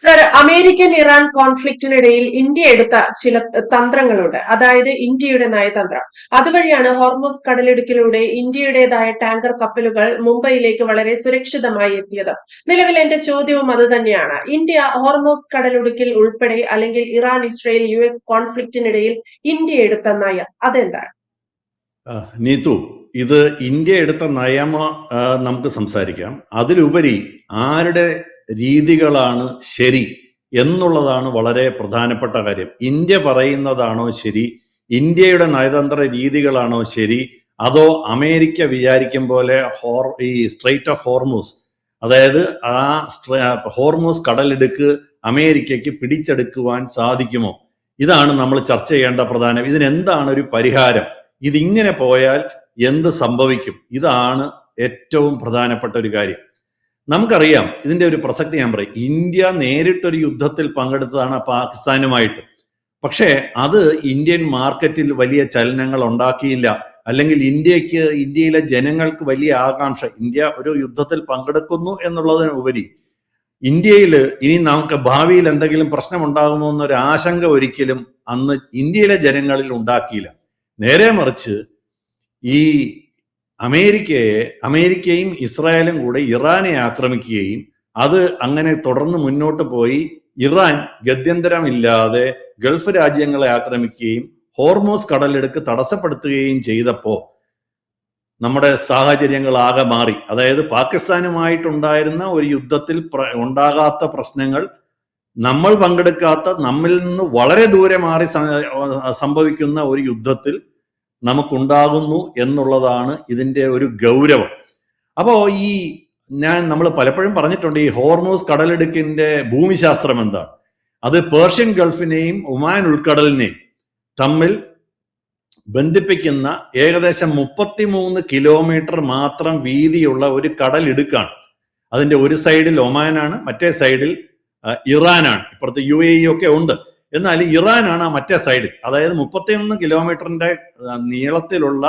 Sir, American Iran കോൺഫ്ലിക്റ്റിനിടയിൽ India എടുത്ത ചില തന്ത്രങ്ങളുണ്ട്. അതായത് ഇന്ത്യയുടെ നയതന്ത്രം. അതുവഴിയാണ് ഹോർമൂസ് കടലിടുക്കിലൂടെ ഇന്ത്യയുടേതായ ടാങ്കർ കപ്പലുകൾ മുംബൈയിലേക്ക് വളരെ സുരക്ഷിതമായി എത്തിയത്. നിലവിൽ എന്റെ ചോദ്യവും അത് തന്നെയാണ്. ഇന്ത്യ ഹോർമൂസ് കടലിടുക്കിൽ ഉൾപ്പെടെ അല്ലെങ്കിൽ ഇറാൻ ഇസ്രയേൽ US കോൺഫ്ലിക്റ്റിനിടയിൽ ഇന്ത്യ എടുത്ത നയം അതെന്താണ്? നീതു, ഇത് ഇന്ത്യ എടുത്ത നയമ നമുക്ക് സംസാരിക്കാം. അതിലുപരി ആരുടെ രീതികളാണ് ശരി എന്നുള്ളതാണ് വളരെ പ്രധാനപ്പെട്ട കാര്യം. ഇന്ത്യ പറയുന്നതാണോ ശരി, ഇന്ത്യയുടെ നയതന്ത്ര രീതികളാണോ ശരി, അതോ അമേരിക്ക വിചാരിക്കും പോലെ ഈ സ്ട്രെയിറ്റ് ഓഫ് ഹോർമൂസ്, അതായത് ആ ഹോർമൂസ് കടലിടുക്ക് അമേരിക്കയ്ക്ക് പിടിച്ചെടുക്കുവാൻ സാധിക്കുമോ? ഇതാണ് നമ്മൾ ചർച്ച ചെയ്യേണ്ട പ്രധാനം. ഇതിനെന്താണ് ഒരു പരിഹാരം? ഇതിങ്ങനെ പോയാൽ എന്ത് സംഭവിക്കും? ഇതാണ് ഏറ്റവും പ്രധാനപ്പെട്ട ഒരു കാര്യം. നമുക്കറിയാം ഇതിന്റെ ഒരു പ്രസക്തി. ഞാൻ പറയും, ഇന്ത്യ നേരിട്ടൊരു യുദ്ധത്തിൽ പങ്കെടുത്തതാണ് പാകിസ്ഥാനുമായിട്ട്. പക്ഷേ അത് ഇന്ത്യൻ മാർക്കറ്റിൽ വലിയ ചലനങ്ങൾ ഉണ്ടാക്കിയില്ല. അല്ലെങ്കിൽ ഇന്ത്യയിലെ ജനങ്ങൾക്ക് വലിയ ആകാംക്ഷ, ഇന്ത്യ ഒരു യുദ്ധത്തിൽ പങ്കെടുക്കുന്നു എന്നുള്ളതിന് ഉപരി ഇന്ത്യയിൽ ഇനി നമുക്ക് ഭാവിയിൽ എന്തെങ്കിലും പ്രശ്നം ഉണ്ടാകുമോ എന്നൊരു ആശങ്ക ഒരിക്കലും അന്ന് ഇന്ത്യയിലെ ജനങ്ങളിൽ ഉണ്ടാക്കിയില്ല. നേരെ മറിച്ച് ഈ അമേരിക്കയും ഇസ്രായേലും കൂടെ ഇറാനെ ആക്രമിക്കുകയും അത് അങ്ങനെ തുടർന്ന് മുന്നോട്ട് പോയി ഇറാൻ ഗത്യന്തരമില്ലാതെ ഗൾഫ് രാജ്യങ്ങളെ ആക്രമിക്കുകയും ഹോർമൂസ് കടലിടുക്ക് തടസ്സപ്പെടുത്തുകയും ചെയ്തപ്പോൾ നമ്മുടെ സാഹചര്യങ്ങൾ ആകെ മാറി. അതായത് പാകിസ്ഥാനുമായിട്ടുണ്ടായിരുന്ന ഒരു യുദ്ധത്തിൽ ഉണ്ടാകാത്ത പ്രശ്നങ്ങൾ നമ്മൾ പങ്കെടുക്കാത്ത, നമ്മിൽ നിന്ന് വളരെ ദൂരെ മാറി സംഭവിക്കുന്ന ഒരു യുദ്ധത്തിൽ നമുക്കുണ്ടാകുന്നു എന്നുള്ളതാണ് ഇതിൻ്റെ ഒരു ഗൗരവം. അപ്പോൾ നമ്മൾ പലപ്പോഴും പറഞ്ഞിട്ടുണ്ട്, ഈ ഹോർമൂസ് കടലിടുക്കിന്റെ ഭൂമിശാസ്ത്രം എന്താണ്? അത് പേർഷ്യൻ ഗൾഫിനെയും ഒമാൻ ഉൾക്കടലിനെയും തമ്മിൽ ബന്ധിപ്പിക്കുന്ന ഏകദേശം 33 കിലോമീറ്റർ മാത്രം വീതിയുള്ള ഒരു കടലിടുക്കാണ്. അതിന്റെ ഒരു സൈഡിൽ ഒമാനാണ്, മറ്റേ സൈഡിൽ ഇറാനാണ്. ഇപ്പുറത്ത് UAE ഒക്കെ ഉണ്ട്. എന്നാൽ ഇറാനാണ് ആ മറ്റേ സൈഡിൽ. അതായത് 33 കിലോമീറ്ററിന്റെ നീളത്തിലുള്ള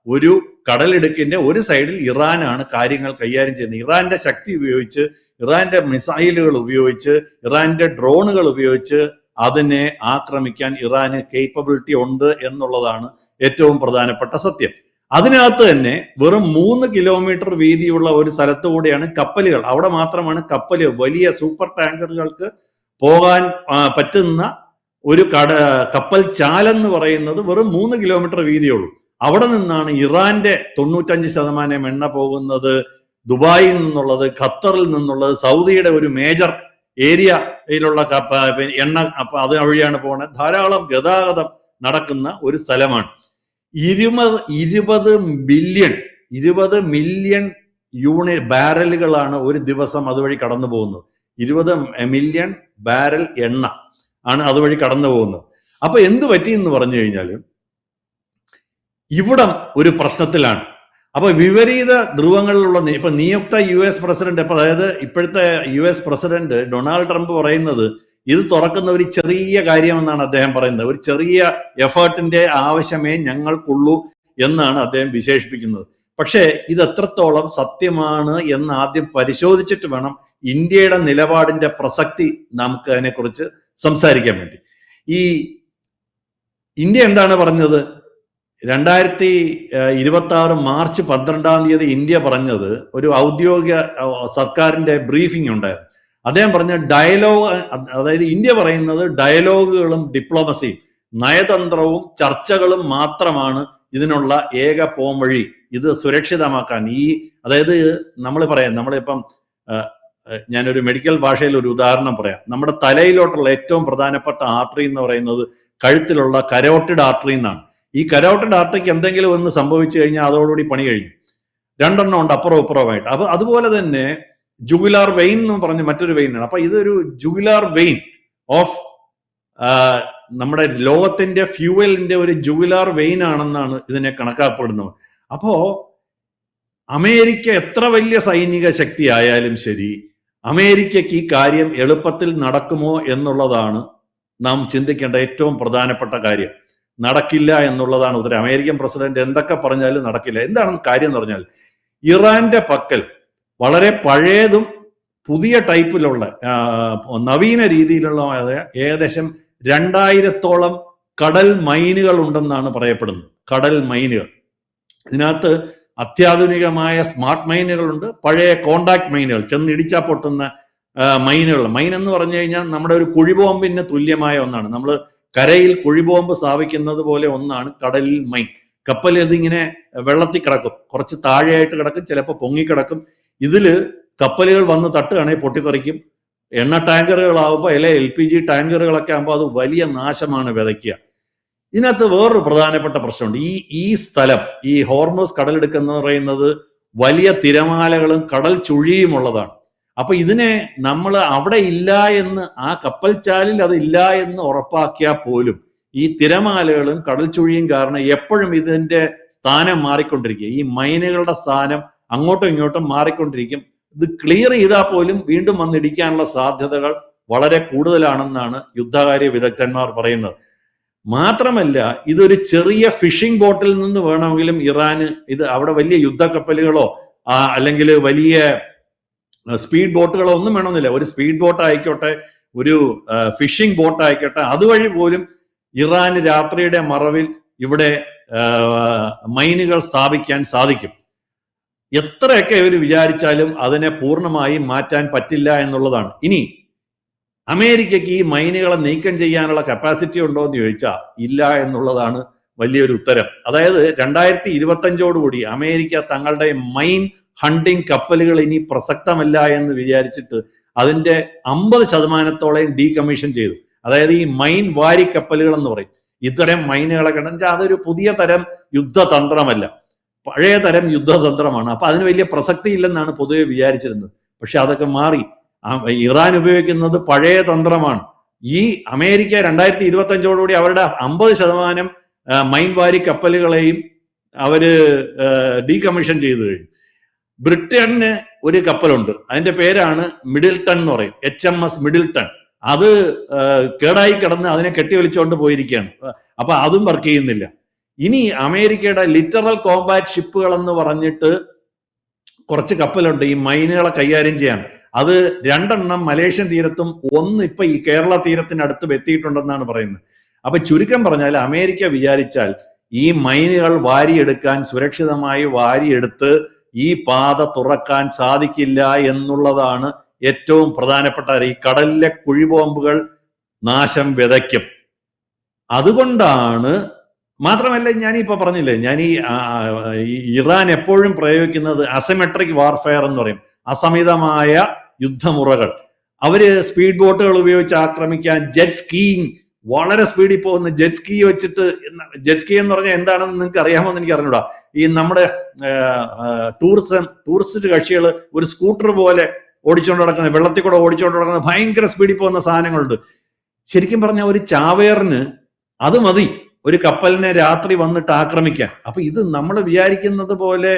ഒരു കടലിടുക്കിന്റെ ഒരു സൈഡിൽ ഇറാനാണ് കാര്യങ്ങൾ കൈകാര്യം ചെയ്യുന്നത്. ഇറാന്റെ ശക്തി ഉപയോഗിച്ച്, ഇറാന്റെ മിസൈലുകൾ ഉപയോഗിച്ച്, ഇറാന്റെ ഡ്രോണുകൾ ഉപയോഗിച്ച് അതിനെ ആക്രമിക്കാൻ ഇറാന് കേപ്പബിലിറ്റി ഉണ്ട് എന്നുള്ളതാണ് ഏറ്റവും പ്രധാനപ്പെട്ട സത്യം. അതിനകത്ത് തന്നെ വെറും 3 കിലോമീറ്റർ വീതിയുള്ള ഒരു സ്ഥലത്തു കൂടെയാണ് കപ്പലുകൾ, അവിടെ മാത്രമാണ് വലിയ സൂപ്പർ ടാങ്കറുകൾക്ക് പോകാൻ പറ്റുന്ന ഒരു കപ്പൽ ചാലെന്ന് പറയുന്നത് വെറും 3 കിലോമീറ്റർ വീതിയുള്ളൂ. അവിടെ നിന്നാണ് ഇറാന്റെ 95% എണ്ണ പോകുന്നത്. ദുബായിൽ നിന്നുള്ളത്, ഖത്തറിൽ നിന്നുള്ളത്, സൗദിയുടെ ഒരു മേജർ ഏരിയയിലുള്ള എണ്ണ അത് വഴിയാണ് പോകുന്നത്. ധാരാളം ഗതാഗതം നടക്കുന്ന ഒരു സ്ഥലമാണ്. 20 മില്യൺ ബാരലുകളാണ് ഒരു ദിവസം അതുവഴി കടന്നു പോകുന്നത്. 20 മില്യൺ ബാരൽ എണ്ണ ആണ് അതുവഴി കടന്നു പോകുന്നത്. അപ്പൊ എന്ത് പറ്റി എന്ന് പറഞ്ഞു കഴിഞ്ഞാൽ ഇവിടം ഒരു പ്രശ്നത്തിലാണ്. അപ്പൊ വിപരീത ധ്രുവങ്ങളിലുള്ള ഇപ്പൊ നിയുക്ത US പ്രസിഡന്റ്, അതായത് ഇപ്പോഴത്തെ US പ്രസിഡന്റ് ഡൊണാൾഡ് ട്രംപ് പറയുന്നത് ഇത് തുറക്കുന്ന ഒരു ചെറിയ കാര്യമെന്നാണ് അദ്ദേഹം പറയുന്നത്. ഒരു ചെറിയ എഫേർട്ടിന്റെ ആവശ്യമേ ഞങ്ങൾക്കുള്ളൂ എന്നാണ് അദ്ദേഹം വിശേഷിപ്പിക്കുന്നത്. പക്ഷേ ഇത് എത്രത്തോളം സത്യമാണ് എന്ന് ആദ്യം പരിശോധിച്ചിട്ട് വേണം ഇന്ത്യയുടെ നിലപാടിന്റെ പ്രസക്തി നമുക്ക് അതിനെക്കുറിച്ച് സംസാരിക്കാൻ വേണ്ടി. ഈ ഇന്ത്യ എന്താണ് പറഞ്ഞത്? 2026 മാർച്ച് 12 ഇന്ത്യ പറഞ്ഞത്, ഒരു ഔദ്യോഗിക സർക്കാരിന്റെ ബ്രീഫിംഗ് ഉണ്ടായിരുന്നു. അദ്ദേഹം പറഞ്ഞ ഡയലോഗ്, അതായത് ഇന്ത്യ പറയുന്നത് ഡയലോഗുകളും ഡിപ്ലോമസിയും നയതന്ത്രവും ചർച്ചകളും മാത്രമാണ് ഇതിനുള്ള ഏക പോംവഴി, ഇത് സുരക്ഷിതമാക്കാൻ. അതായത് നമ്മളിപ്പം ഞാനൊരു മെഡിക്കൽ ഭാഷയിൽ ഒരു ഉദാഹരണം പറയാം. നമ്മുടെ തലയിലോട്ടുള്ള ഏറ്റവും പ്രധാനപ്പെട്ട ആർട്ടറി എന്ന് പറയുന്നത് കഴുത്തിലുള്ള കരോട്ടിഡ് ആർട്ടറി എന്നാണ്. ഈ കരോട്ടിഡ് ആർട്ടറിക്ക് എന്തെങ്കിലും ഒന്ന് സംഭവിച്ചു കഴിഞ്ഞാൽ അതോടുകൂടി പണി കഴിഞ്ഞു. 2 എണ്ണം ഉണ്ട് അപ്പുറവും ഇപ്പുറമായിട്ട്. അപ്പൊ അതുപോലെ തന്നെ ജുഗുലാർ വെയിൻ എന്ന് പറഞ്ഞ മറ്റൊരു വെയിനാണ്. അപ്പൊ ഇതൊരു ജുഗുലാർ വെയിൻ ഓഫ് നമ്മുടെ ലോകത്തിന്റെ ഫ്യൂവലിന്റെ ഒരു ജുഗുലാർ വെയിൻ ആണെന്നാണ് ഇതിനെ കണക്കാക്കപ്പെടുന്നത്. അപ്പോ അമേരിക്ക എത്ര വലിയ സൈനിക ശക്തി ആയാലും ശരി, അമേരിക്കയ്ക്ക് ഈ കാര്യം എളുപ്പത്തിൽ നടക്കുമോ എന്നുള്ളതാണ് നാം ചിന്തിക്കേണ്ട ഏറ്റവും പ്രധാനപ്പെട്ട കാര്യം. നടക്കില്ല എന്നുള്ളതാണ് ഉത്തരം. അമേരിക്കൻ പ്രസിഡന്റ് എന്തൊക്കെ പറഞ്ഞാലും നടക്കില്ല. എന്താണ് കാര്യം എന്ന് പറഞ്ഞാൽ, ഇറാന്റെ പക്കൽ വളരെ പഴയതും പുതിയ ടൈപ്പിലുള്ള നവീന രീതിയിലുള്ള ഏകദേശം 2000-ഓളം കടൽ മൈനുകൾ ഉണ്ടെന്നാണ് പറയപ്പെടുന്നത്. കടൽ മൈനുകൾ, ഇതിനകത്ത് അത്യാധുനികമായ സ്മാർട്ട് മൈനുകളുണ്ട്, പഴയ കോണ്ടാക്ട് മൈനുകൾ, ചെന്നിടിച്ചാൽ പൊട്ടുന്ന മൈനുകൾ. മൈൻ എന്ന് പറഞ്ഞു കഴിഞ്ഞാൽ നമ്മുടെ ഒരു കുഴിബോംബിന് തുല്യമായ ഒന്നാണ്. നമ്മൾ കരയിൽ കുഴിബോംബ് സ്ഥാപിക്കുന്നത് പോലെ ഒന്നാണ് കടലിൽ മൈൻ. കപ്പൽ ഇതിങ്ങനെ വെള്ളത്തിൽ കിടക്കും, കുറച്ച് താഴെയായിട്ട് കിടക്കും, ചിലപ്പോൾ പൊങ്ങിക്കിടക്കും. ഇതില് കപ്പലുകൾ വന്ന് തട്ടുകയാണെങ്കിൽ പൊട്ടിത്തെറിക്കും. എണ്ണ ടാങ്കറുകളാവുമ്പോൾ LPG ടാങ്കറുകളൊക്കെ ആകുമ്പോൾ അത് വലിയ നാശമാണ് വിതയ്ക്കുക. ഇതിനകത്ത് വേറൊരു പ്രധാനപ്പെട്ട പ്രശ്നമുണ്ട്. ഈ സ്ഥലം, ഈ ഹോർമൂസ് കടലിടുക്ക് എന്ന് പറയുന്നത് വലിയ തിരമാലകളും കടൽ ചുഴിയുമുള്ളതാണ്. അപ്പൊ ഇതിനെ നമ്മൾ അവിടെ ഇല്ല എന്ന്, ആ കപ്പൽ ചാലിൽ അത് ഇല്ല എന്ന് ഉറപ്പാക്കിയാൽ പോലും ഈ തിരമാലകളും കടൽ ചുഴിയും കാരണം എപ്പോഴും ഇതിന്റെ സ്ഥാനം മാറിക്കൊണ്ടിരിക്കുക. ഈ മൈനുകളുടെ സ്ഥാനം അങ്ങോട്ടും ഇങ്ങോട്ടും മാറിക്കൊണ്ടിരിക്കും. ഇത് ക്ലിയർ ചെയ്താൽ പോലും വീണ്ടും വന്നിടിക്കാനുള്ള സാധ്യതകൾ വളരെ കൂടുതലാണെന്നാണ് യുദ്ധകാര്യ വിദഗ്ധന്മാർ പറയുന്നത്. മാത്രമല്ല, ഇതൊരു ചെറിയ ഫിഷിംഗ് ബോട്ടിൽ നിന്ന് വേണമെങ്കിലും ഇറാന് ഇത് അവിടെ വലിയ യുദ്ധക്കപ്പലുകളോ അല്ലെങ്കിൽ വലിയ സ്പീഡ് ബോട്ടുകളോ ഒന്നും വേണമെന്നില്ല. ഒരു സ്പീഡ് ബോട്ട് ആയിക്കോട്ടെ, ഒരു ഫിഷിംഗ് ബോട്ട് ആയിക്കോട്ടെ, അതുവഴി പോലും ഇറാന് രാത്രിയുടെ മറവിൽ ഇവിടെ മൈനുകൾ സ്ഥാപിക്കാൻ സാധിക്കും. എത്രയൊക്കെ ഇവർ വിചാരിച്ചാലും അതിനെ പൂർണ്ണമായും മാറ്റാൻ പറ്റില്ല എന്നുള്ളതാണ്. ഇനി അമേരിക്കയ്ക്ക് ഈ മൈനുകളെ നീക്കം ചെയ്യാനുള്ള കപ്പാസിറ്റി ഉണ്ടോ എന്ന് ചോദിച്ചാൽ ഇല്ല എന്നുള്ളതാണ് വലിയൊരു ഉത്തരം. അതായത് 2025 അമേരിക്ക തങ്ങളുടെ മൈൻ ഹണ്ടിങ് കപ്പലുകൾ ഇനി പ്രസക്തമല്ല എന്ന് വിചാരിച്ചിട്ട് അതിന്റെ 50% ഡീകമ്മീഷൻ ചെയ്തു. അതായത് ഈ മൈൻ വാരി കപ്പലുകൾ എന്ന് പറയും. ഇത്തരം മൈനുകളൊക്കെ ഉണ്ടെന്ന് അതൊരു പുതിയ തരം യുദ്ധതന്ത്രമല്ല, പഴയ തരം യുദ്ധതന്ത്രമാണ്. അപ്പൊ അതിന് വലിയ പ്രസക്തി ഇല്ലെന്നാണ് പൊതുവെ വിചാരിച്ചിരുന്നത്. പക്ഷെ അതൊക്കെ മാറി. ഇറാൻ ഉപയോഗിക്കുന്നത് പഴയ തന്ത്രമാണ്. ഈ അമേരിക്ക 2025 അവരുടെ 50% മൈൻ വാരി കപ്പലുകളെയും അവര് ഡീകമ്മീഷൻ ചെയ്തു കഴിഞ്ഞു. ബ്രിട്ടന് ഒരു കപ്പലുണ്ട്, അതിന്റെ പേരാണ് മിഡിൽട്ടൺ എന്ന് പറയും, HMS മിഡിൽട്ടൺ. അത് കേടായി കിടന്ന് അതിനെ കെട്ടിവലിച്ചുകൊണ്ട് പോയിരിക്കുകയാണ്. അപ്പൊ അതും വർക്ക് ചെയ്യുന്നില്ല. ഇനി അമേരിക്കയുടെ ലിറ്ററൽ കോമ്പാറ്റ് ഷിപ്പുകൾ എന്ന് പറഞ്ഞിട്ട് കുറച്ച് കപ്പലുണ്ട് ഈ മൈനുകളെ കൈകാര്യം ചെയ്യാൻ. അത് 2 മലേഷ്യൻ തീരത്തും 1 ഇപ്പൊ ഈ കേരള തീരത്തിനടുത്ത് എത്തിയിട്ടുണ്ടെന്നാണ് പറയുന്നത്. അപ്പൊ ചുരുക്കം പറഞ്ഞാൽ അമേരിക്ക വിചാരിച്ചാൽ ഈ മൈനുകൾ വാരിയെടുക്കാൻ, സുരക്ഷിതമായി വാരിയെടുത്ത് ഈ പാത തുറക്കാൻ സാധിക്കില്ല എന്നുള്ളതാണ് ഏറ്റവും പ്രധാനപ്പെട്ട. ഈ കടലിലെ കുഴിബോംബുകൾ നാശം വിതയ്ക്കും. അതുകൊണ്ടാണ്, മാത്രമല്ല ഞാനിപ്പോ പറഞ്ഞില്ലേ, ഞാൻ ഈ ഇറാൻ എപ്പോഴും പ്രയോഗിക്കുന്നത് അസിമെട്രിക് വാർഫെയർ എന്ന് പറയും, അസമിതമായ യുദ്ധമുറകൾ. അവര് സ്പീഡ് ബോട്ടുകൾ ഉപയോഗിച്ച് ആക്രമിക്കാൻ, ജെറ്റ് സ്കീയിങ്, വളരെ സ്പീഡിൽ പോകുന്ന ജെറ്റ് സ്കീ വെച്ചിട്ട്, ജെറ്റ് സ്കീ എന്ന് പറഞ്ഞാൽ എന്താണെന്ന് നിങ്ങൾക്ക് അറിയാമോ എന്ന് എനിക്ക് അറിഞ്ഞൂടാ. ഈ നമ്മുടെ ടൂറിസ്റ്റ് കക്ഷികൾ ഒരു സ്കൂട്ടർ പോലെ ഓടിച്ചുകൊണ്ട് നടക്കുന്നത്, വെള്ളത്തിൽ കൂടെ ഓടിച്ചുകൊണ്ട് നടക്കുന്നത്, ഭയങ്കര സ്പീഡിൽ പോകുന്ന സാധനങ്ങളുണ്ട്. ശരിക്കും പറഞ്ഞാൽ ഒരു ചാവേറിന് അത് മതി ഒരു കപ്പലിനെ രാത്രി വന്നിട്ട് ആക്രമിക്കാൻ. അപ്പൊ ഇത് നമ്മൾ വിചാരിക്കുന്നത് പോലെ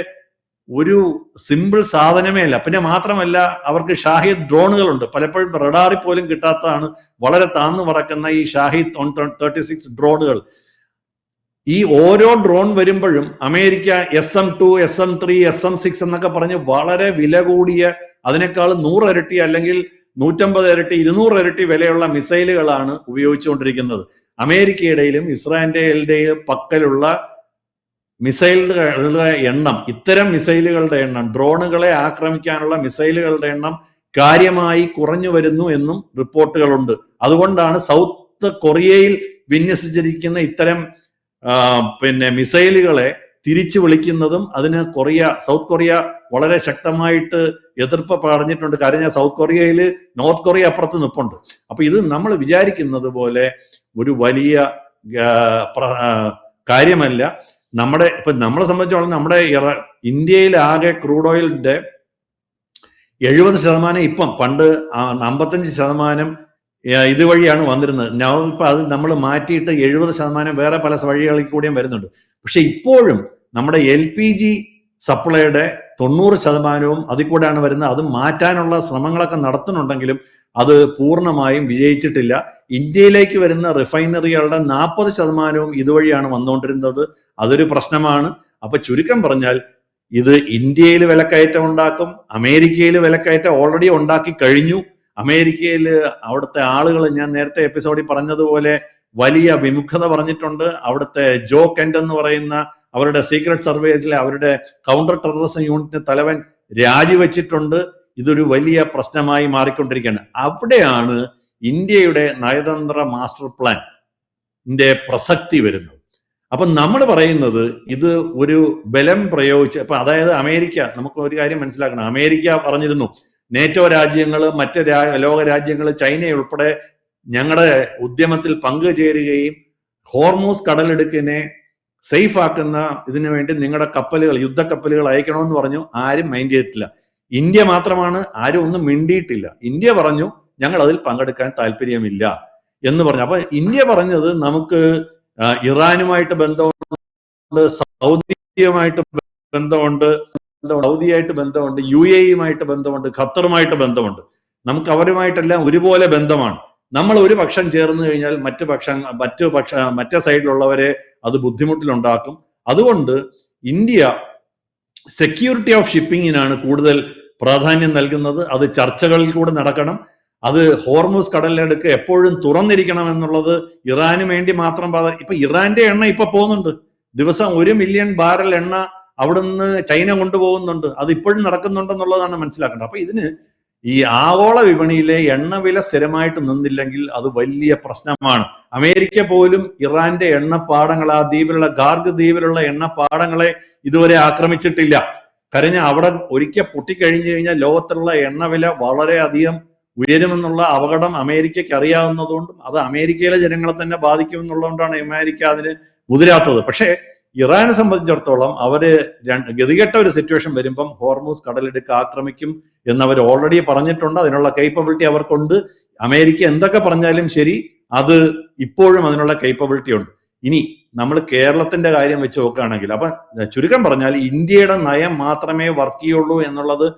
ഒരു സിമ്പിൾ സാധനമേ അല്ല. പിന്നെ മാത്രമല്ല, അവർക്ക് ഷാഹിദ് ഡ്രോണുകളുണ്ട്, പലപ്പോഴും റഡാറിൽ പോലും കിട്ടാത്തതാണ്, വളരെ താന്നു പറക്കുന്ന ഈ ഷാഹിദ് 136 ഡ്രോണുകൾ. ഈ ഓരോ ഡ്രോൺ വരുമ്പോഴും അമേരിക്ക SM-2, SM-3, SM-6 എന്നൊക്കെ പറഞ്ഞ് വളരെ വില കൂടിയ, അതിനേക്കാൾ 100 ഇരട്ടി അല്ലെങ്കിൽ 150 ഇരട്ടി 200 ഇരട്ടി വിലയുള്ള മിസൈലുകളാണ് ഉപയോഗിച്ചുകൊണ്ടിരിക്കുന്നത്. അമേരിക്കയുടെയും ഇസ്രായേലിന്റെയും പക്കലുള്ള മിസൈലുകളുടെ എണ്ണം, ഇത്തരം മിസൈലുകളുടെ എണ്ണം, ഡ്രോണുകളെ ആക്രമിക്കാനുള്ള മിസൈലുകളുടെ എണ്ണം കാര്യമായി കുറഞ്ഞു വരുന്നു എന്നും റിപ്പോർട്ടുകളുണ്ട്. അതുകൊണ്ടാണ് സൗത്ത് കൊറിയയിൽ വിന്യസിച്ചിരിക്കുന്ന ഇത്തരം മിസൈലുകളെ തിരിച്ചു വിളിക്കുന്നതും. അതിന് സൗത്ത് കൊറിയ വളരെ ശക്തമായിട്ട് എതിർപ്പ് പറഞ്ഞിട്ടുണ്ട്. കാര്യം സൗത്ത് കൊറിയയിൽ നോർത്ത് കൊറിയ അപ്പുറത്ത് നിൽപ്പുണ്ട്. അപ്പൊ ഇത് നമ്മൾ വിചാരിക്കുന്നത് പോലെ ഒരു വലിയ കാര്യമല്ല. നമ്മളെ സംബന്ധിച്ചോളം നമ്മുടെ ഇന്ത്യയിൽ ആകെ ക്രൂഡ് ഓയിലിന്റെ 70% ഇപ്പം, പണ്ട് 55% ഇതുവഴിയാണ് വന്നിരുന്നത്. ഇപ്പൊ അത് നമ്മൾ മാറ്റിയിട്ട് 70% വേറെ പല വഴികളിൽ കൂടിയും വരുന്നുണ്ട്. പക്ഷെ ഇപ്പോഴും നമ്മുടെ LPG സപ്ലൈയുടെ 90% അതിൽ കൂടെയാണ് വരുന്നത്. അത് മാറ്റാനുള്ള ശ്രമങ്ങളൊക്കെ നടത്തുന്നുണ്ടെങ്കിലും അത് പൂർണ്ണമായും വിജയിച്ചിട്ടില്ല. ഇന്ത്യയിലേക്ക് വരുന്ന റിഫൈനറികളുടെ 40% ഇതുവഴിയാണ് വന്നുകൊണ്ടിരുന്നത്. അതൊരു പ്രശ്നമാണ്. അപ്പൊ ചുരുക്കം പറഞ്ഞാൽ ഇത് ഇന്ത്യയിൽ വിലക്കയറ്റം ഉണ്ടാക്കും, അമേരിക്കയിൽ വിലക്കയറ്റം ഓൾറെഡി ഉണ്ടാക്കി കഴിഞ്ഞു. അമേരിക്കയിൽ അവിടുത്തെ ആളുകൾ ഞാൻ നേരത്തെ എപ്പിസോഡിൽ പറഞ്ഞതുപോലെ വലിയ വിമുഖത പറഞ്ഞിട്ടുണ്ട്. അവിടുത്തെ ജോ കെന്റ് എന്ന് പറയുന്ന അവരുടെ സീക്രട്ട് സർവേസിലെ അവരുടെ കൗണ്ടർ ടെററിസം യൂണിറ്റിന്റെ തലവൻ രാജിവെച്ചിട്ടുണ്ട്. ഇതൊരു വലിയ പ്രശ്നമായി മാറിക്കൊണ്ടിരിക്കുകയാണ്. അവിടെയാണ് ഇന്ത്യയുടെ നയതന്ത്ര മാസ്റ്റർ പ്ലാന്റെ പ്രസക്തി വരുന്നത്. അപ്പൊ നമ്മൾ പറയുന്നത് ഇത് ഒരു ബലം പ്രയോഗിച്ച്, അപ്പൊ അതായത് അമേരിക്ക, നമുക്ക് ഒരു കാര്യം മനസ്സിലാക്കണം, അമേരിക്ക പറഞ്ഞിരുന്നു നേറ്റോ രാജ്യങ്ങൾ, മറ്റ് ലോക രാജ്യങ്ങൾ, ചൈന ഉൾപ്പെടെ ഞങ്ങളുടെ ഉദ്യമത്തിൽ പങ്കുചേരുകയും ഹോർമൂസ് കടലിടുക്കിനെ സേഫ് ആക്കുന്ന ഇതിനു വേണ്ടി നിങ്ങളുടെ കപ്പലുകൾ, യുദ്ധക്കപ്പലുകൾ അയക്കണമെന്ന് പറഞ്ഞു. ആരും മൈൻഡ് ചെയ്തിട്ടില്ല. ഇന്ത്യ മാത്രമാണ്, ആരും ഒന്നും മിണ്ടിയിട്ടില്ല. ഇന്ത്യ പറഞ്ഞു ഞങ്ങൾ അതിൽ പങ്കെടുക്കാൻ താല്പര്യമില്ല എന്ന് പറഞ്ഞു. അപ്പൊ ഇന്ത്യ പറഞ്ഞത് നമുക്ക് ഇറാനുമായിട്ട് ബന്ധമുണ്ട്, സൗദിയുമായിട്ട് ബന്ധമുണ്ട്, സൗദിയായിട്ട് ബന്ധമുണ്ട്, UAE-യുമായിട്ട് ബന്ധമുണ്ട്, ഖത്തറുമായിട്ട് ബന്ധമുണ്ട്. നമുക്ക് അവരുമായിട്ടെല്ലാം ഒരുപോലെ ബന്ധമാണ്. നമ്മൾ ഒരു പക്ഷം ചേർന്ന് കഴിഞ്ഞാൽ മറ്റേ സൈഡിലുള്ളവരെ അത് ബുദ്ധിമുട്ടിലുണ്ടാക്കും. അതുകൊണ്ട് ഇന്ത്യ സെക്യൂരിറ്റി ഓഫ് ഷിപ്പിങ്ങിനാണ് കൂടുതൽ പ്രാധാന്യം നൽകുന്നത്. അത് ചർച്ചകളിൽ കൂടെ നടക്കണം. അത് ഹോർമൂസ് കടലിടുക്ക് എപ്പോഴും തുറന്നിരിക്കണം എന്നുള്ളത് ഇറാന് വേണ്ടി മാത്രം. ഇപ്പൊ ഇറാന്റെ എണ്ണ ഇപ്പൊ പോകുന്നുണ്ട്, ദിവസം 1 മില്യൺ ബാരൽ എണ്ണ അവിടുന്ന് ചൈന കൊണ്ടുപോകുന്നുണ്ട്. അത് ഇപ്പോഴും നടക്കുന്നുണ്ടെന്നുള്ളതാണ് മനസ്സിലാക്കേണ്ടത്. അപ്പൊ ഇതിന് ഈ ആഗോള വിപണിയിലെ എണ്ണവില സ്ഥിരമായിട്ട് നിന്നില്ലെങ്കിൽ അത് വലിയ പ്രശ്നമാണ്. അമേരിക്ക പോലും ഇറാന്റെ എണ്ണപ്പാടങ്ങൾ, ആ ദ്വീപിലുള്ള ഗാർഗ് ദ്വീപിലുള്ള എണ്ണപ്പാടങ്ങളെ ഇതുവരെ ആക്രമിച്ചിട്ടില്ല. കാരണം അവിടെ ഒരിക്കൽ പൊട്ടിക്കഴിഞ്ഞു കഴിഞ്ഞാൽ ലോകത്തിലുള്ള എണ്ണവില വളരെയധികം ഉയരുമെന്നുള്ള അപകടം അമേരിക്കയ്ക്ക് അറിയാവുന്നതുകൊണ്ടും അത് അമേരിക്കയിലെ ജനങ്ങളെ തന്നെ ബാധിക്കുമെന്നുള്ളതുകൊണ്ടാണ് അമേരിക്ക അതിന് മുതിരാത്തത്. പക്ഷേ ഇറാനെ സംബന്ധിച്ചിടത്തോളം അവര് ഗതികെട്ട ഒരു സിറ്റുവേഷൻ വരുമ്പം ഹോർമൂസ് കടലിടുക്ക് ആക്രമിക്കും എന്നവർ ഓൾറെഡി പറഞ്ഞിട്ടുണ്ട്. അതിനുള്ള കേപ്പബിലിറ്റി അവർക്കുണ്ട്. അമേരിക്ക എന്തൊക്കെ പറഞ്ഞാലും ശരി, അത് ഇപ്പോഴും അതിനുള്ള കേപ്പബിലിറ്റി ഉണ്ട്. ഇനി നമ്മൾ കേരളത്തിന്റെ കാര്യം വെച്ച് നോക്കുകയാണെങ്കിൽ, അപ്പൊ ചുരുക്കം പറഞ്ഞാൽ ഇന്ത്യയുടെ നയം മാത്രമേ വർക്ക് ചെയ്യുള്ളൂ എന്നുള്ളത്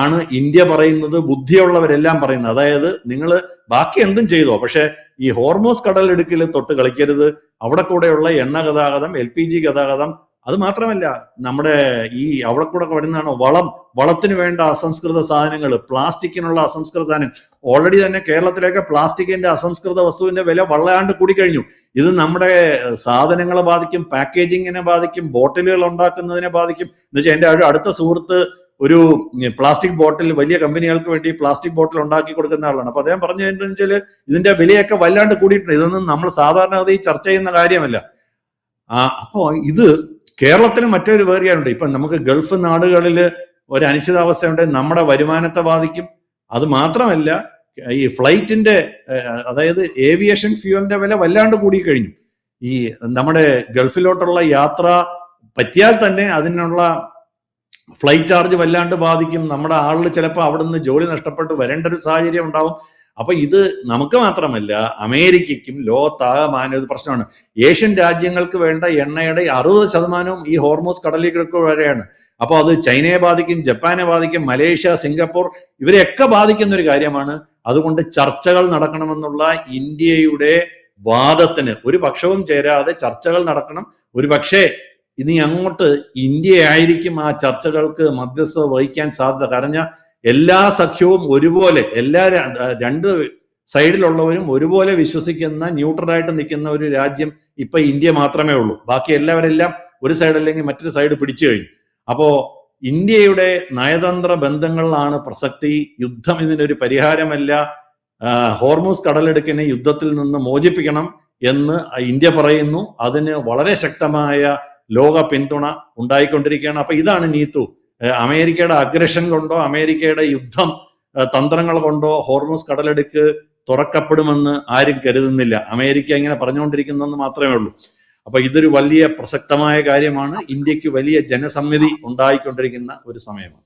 ആണ് ഇന്ത്യ പറയുന്നത്, ബുദ്ധിയുള്ളവരെല്ലാം പറയുന്നത്. അതായത് നിങ്ങൾ ബാക്കി എന്തും ചെയ്തോ, പക്ഷെ ഈ ഹോർമൂസ് കടലിടുക്കിൽ തൊട്ട് കളിക്കരുത്. അവിടെ കൂടെയുള്ള എണ്ണ ഗതാഗതം, LPG ഗതാഗതം, അത് മാത്രമല്ല നമ്മുടെ ഈ അവിടെ കൂടെ വരുന്നതാണ് വളത്തിന് വേണ്ട അസംസ്കൃത സാധനങ്ങൾ, പ്ലാസ്റ്റിക്കിനുള്ള അസംസ്കൃത സാധനം. ഓൾറെഡി തന്നെ കേരളത്തിലേക്ക് പ്ലാസ്റ്റിക്കിന്റെ അസംസ്കൃത വസ്തുവിന്റെ വില വല്ലാണ്ട് കൂടിക്കഴിഞ്ഞു. ഇത് നമ്മുടെ സാധനങ്ങളെ ബാധിക്കും, പാക്കേജിങ്ങിനെ ബാധിക്കും, ബോട്ടിലുകൾ ഉണ്ടാക്കുന്നതിനെ ബാധിക്കും. എന്ന് വെച്ചാൽ എന്റെ അടുത്ത സുഹൃത്ത് ഒരു പ്ലാസ്റ്റിക് ബോട്ടിൽ, വലിയ കമ്പനികൾക്ക് വേണ്ടി പ്ലാസ്റ്റിക് ബോട്ടിൽ ഉണ്ടാക്കി കൊടുക്കുന്ന ആളാണ്. അപ്പൊ അദ്ദേഹം പറഞ്ഞു വെച്ചാൽ ഇതിന്റെ വിലയൊക്കെ വല്ലാണ്ട് കൂടിയിട്ടുണ്ട്. ഇതൊന്നും നമ്മൾ സാധാരണഗതി ചർച്ച ചെയ്യുന്ന കാര്യമല്ല. അപ്പോ ഇത് കേരളത്തിന് മറ്റൊരു വേറെയുണ്ട്. ഇപ്പൊ നമുക്ക് ഗൾഫ് നാടുകളിൽ ഒരു അനിശ്ചിതാവസ്ഥയുണ്ട്, നമ്മുടെ വരുമാനത്തെ ബാധിക്കും. അത് മാത്രമല്ല ഈ ഫ്ലൈറ്റിന്റെ, അതായത് ഏവിയേഷൻ ഫ്യൂവലിന്റെ വില വല്ലാണ്ട് കൂടിക്കഴിഞ്ഞു. ഈ നമ്മുടെ ഗൾഫിലോട്ടുള്ള യാത്ര പറ്റിയാൽ തന്നെ അതിനുള്ള ഫ്ലൈറ്റ് ചാർജ് വല്ലാണ്ട് ബാധിക്കും. നമ്മുടെ ആളുകൾ ചിലപ്പോൾ അവിടെ നിന്ന് ജോലി നഷ്ടപ്പെട്ട് വരേണ്ട ഒരു സാഹചര്യം ഉണ്ടാവും. അപ്പൊ ഇത് നമുക്ക് മാത്രമല്ല അമേരിക്കയ്ക്കും ലോകത്താകമാനം ഇത് പ്രശ്നമാണ്. ഏഷ്യൻ രാജ്യങ്ങൾക്ക് വേണ്ട എണ്ണയുടെ 60% ഈ ഹോർമൂസ് കടലിടുക്ക് വരെയാണ്. അപ്പൊ അത് ചൈനയെ ബാധിക്കും, ജപ്പാനെ ബാധിക്കും, മലേഷ്യ, സിംഗപ്പൂർ, ഇവരെയൊക്കെ ബാധിക്കുന്ന ഒരു കാര്യമാണ്. അതുകൊണ്ട് ചർച്ചകൾ നടക്കണമെന്നുള്ള ഇന്ത്യയുടെ വാദത്തിന് ഒരു പക്ഷവും ചേരാതെ ചർച്ചകൾ നടക്കണം. ഒരു പക്ഷേ ഇനി അങ്ങോട്ട് ഇന്ത്യ ആയിരിക്കും ആ ചർച്ചകൾക്ക് മധ്യസ്ഥത വഹിക്കാൻ സാധ്യത. കാരണം എല്ലാ സഖ്യവും ഒരുപോലെ, രണ്ട് സൈഡിലുള്ളവരും ഒരുപോലെ വിശ്വസിക്കുന്ന, ന്യൂട്രലായിട്ട് നിൽക്കുന്ന ഒരു രാജ്യം ഇപ്പൊ ഇന്ത്യ മാത്രമേ ഉള്ളൂ. ബാക്കി എല്ലാവരെല്ലാം ഒരു സൈഡ് അല്ലെങ്കിൽ മറ്റൊരു സൈഡ് പിടിച്ചു കഴിഞ്ഞു. അപ്പോ ഇന്ത്യയുടെ നയതന്ത്ര ബന്ധങ്ങളിലാണ് പ്രസക്തി. യുദ്ധം ഇതിനൊരു പരിഹാരമല്ല. ഹോർമൂസ് കടലിടുക്കിനെ യുദ്ധത്തിൽ നിന്ന് മോചിപ്പിക്കണം എന്ന് ഇന്ത്യ പറയുന്നു. അതിന് വളരെ ശക്തമായ ലോക പിന്തുണ ഉണ്ടായിക്കൊണ്ടിരിക്കുകയാണ്. അപ്പൊ ഇതാണ് നീതു. അമേരിക്കയുടെ അഗ്രഷൻ കൊണ്ടോ അമേരിക്കയുടെ യുദ്ധം തന്ത്രങ്ങൾ കൊണ്ടോ ഹോർമൂസ് കടലിടുക്ക് തുറക്കപ്പെടുമെന്ന് ആരും കരുതുന്നില്ല. അമേരിക്ക ഇങ്ങനെ പറഞ്ഞുകൊണ്ടിരിക്കുന്നെന്ന് മാത്രമേ ഉള്ളൂ. അപ്പൊ ഇതൊരു വലിയ പ്രസക്തമായ കാര്യമാണ്. ഇന്ത്യക്ക് വലിയ ജനസമ്മതി ഉണ്ടായിക്കൊണ്ടിരിക്കുന്ന ഒരു സമയമാണ്.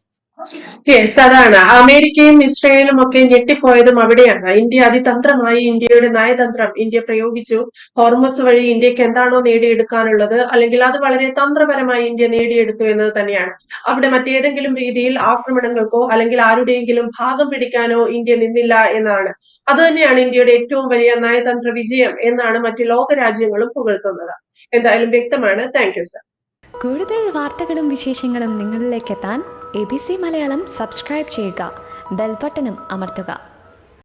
യെസ്, അതാണ് അമേരിക്കയും ഇസ്രയേലും ഒക്കെ ഞെട്ടിപ്പോയതും അവിടെയാണ്. ഇന്ത്യ അതിതന്ത്രമായി ഇന്ത്യയുടെ നയതന്ത്രം ഇന്ത്യ പ്രയോഗിച്ചു. ഹോർമസ് വഴി ഇന്ത്യക്ക് എന്താണോ നേടിയെടുക്കാനുള്ളത്, അല്ലെങ്കിൽ അത് വളരെ തന്ത്രപരമായി ഇന്ത്യ നേടിയെടുത്തു എന്നത് തന്നെയാണ്. അവിടെ മറ്റേതെങ്കിലും രീതിയിൽ ആക്രമണങ്ങൾക്കോ അല്ലെങ്കിൽ ആരുടെയെങ്കിലും ഭാഗം പിടിക്കാനോ ഇന്ത്യ നിന്നില്ല എന്നാണ്. അത് തന്നെയാണ് ഇന്ത്യയുടെ ഏറ്റവും വലിയ നയതന്ത്ര വിജയം എന്നാണ് മറ്റ് ലോക രാജ്യങ്ങളും പുകഴ്ത്തുന്നത്. എന്തായാലും വ്യക്തമാണ്. Thank you sir. കൂടുതൽ വാർത്തകളും വിശേഷങ്ങളും നിങ്ങളിലേക്ക് എത്താൻ ABC മലയാളം സബ്സ്ക്രൈബ് ചെയ്യുക, ബെൽബട്ടനും അമർത്തുക.